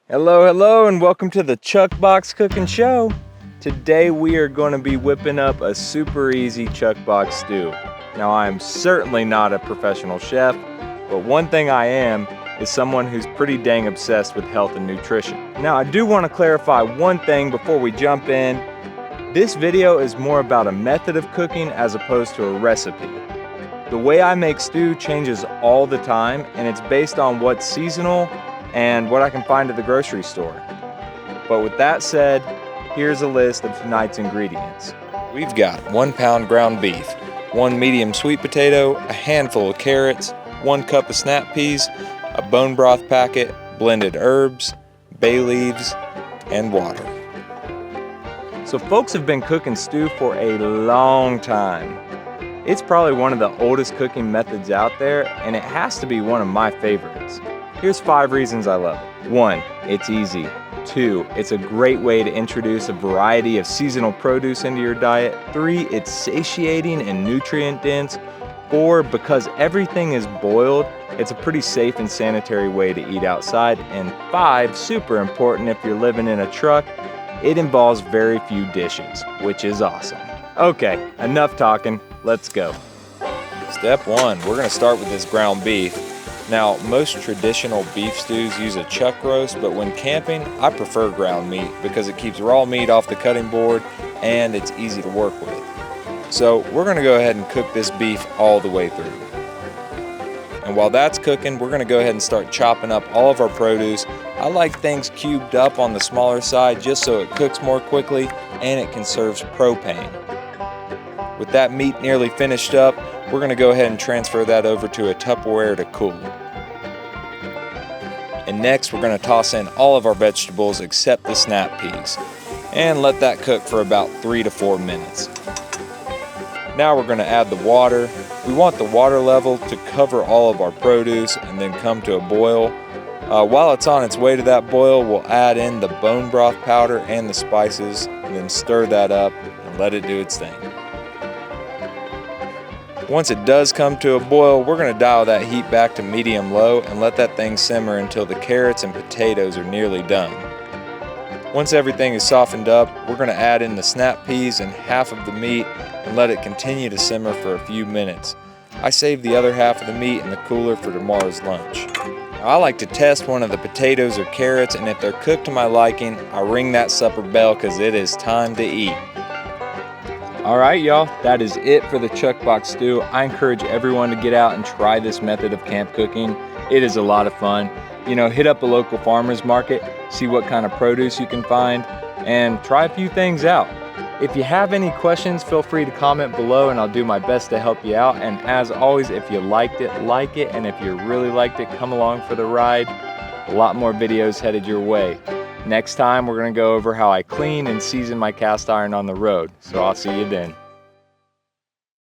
Hello, and welcome to the Chuck Box Cooking Show. Today we are going to be whipping up a super easy Chuck Box stew. Now I am certainly not a professional chef, but one thing I am is someone who's pretty dang obsessed with health and nutrition. Now I do want to clarify one thing before we jump in. This video is more about a method of cooking as opposed to a recipe. The way I make stew changes all the time, and it's based on what's seasonal and what I can find at the grocery store. But with that said, here's a list of tonight's ingredients. We've got 1 pound ground beef, 1 medium sweet potato, a handful of carrots, 1 cup of snap peas, a bone broth packet, blended herbs, bay leaves, and water. So folks have been cooking stew for a long time. It's probably one of the oldest cooking methods out there, and it has to be one of my favorites. Here's 5 reasons I love it. 1, it's easy. 2, it's a great way to introduce a variety of seasonal produce into your diet. 3, it's satiating and nutrient dense. 4, because everything is boiled, it's a pretty safe and sanitary way to eat outside. And 5, super important if you're living in a truck, it involves very few dishes, which is awesome. Okay, enough talking, let's go. Step 1, we're gonna start with this ground beef. Now, most traditional beef stews use a chuck roast, but when camping, I prefer ground meat because it keeps raw meat off the cutting board and it's easy to work with. So we're gonna go ahead and cook this beef all the way through. And while that's cooking, we're gonna go ahead and start chopping up all of our produce. I like things cubed up on the smaller side just so it cooks more quickly and it conserves propane. With that meat nearly finished up, we're going to go ahead and transfer that over to a Tupperware to cool. And next we're going to toss in all of our vegetables except the snap peas and let that cook for about 3 to 4 minutes. Now we're going to add the water. We want the water level to cover all of our produce and then come to a boil. While it's on its way to that boil, we'll add in the bone broth powder and the spices and then stir that up and let it do its thing. Once it does come to a boil, we're going to dial that heat back to medium-low and let that thing simmer until the carrots and potatoes are nearly done. Once everything is softened up, we're going to add in the snap peas and half of the meat and let it continue to simmer for a few minutes. I save the other half of the meat in the cooler for tomorrow's lunch. Now, I like to test one of the potatoes or carrots, and if they're cooked to my liking, I ring that supper bell because it is time to eat. Alright y'all, that is it for the Chuck Box stew. I encourage everyone to get out and try this method of camp cooking. It is a lot of fun. You know, hit up a local farmer's market, see what kind of produce you can find, and try a few things out. If you have any questions, feel free to comment below and I'll do my best to help you out. And as always, if you liked it, like it, and if you really liked it, come along for the ride. A lot more videos headed your way. Next time, we're going to go over how I clean and season my cast iron on the road. So I'll see you then.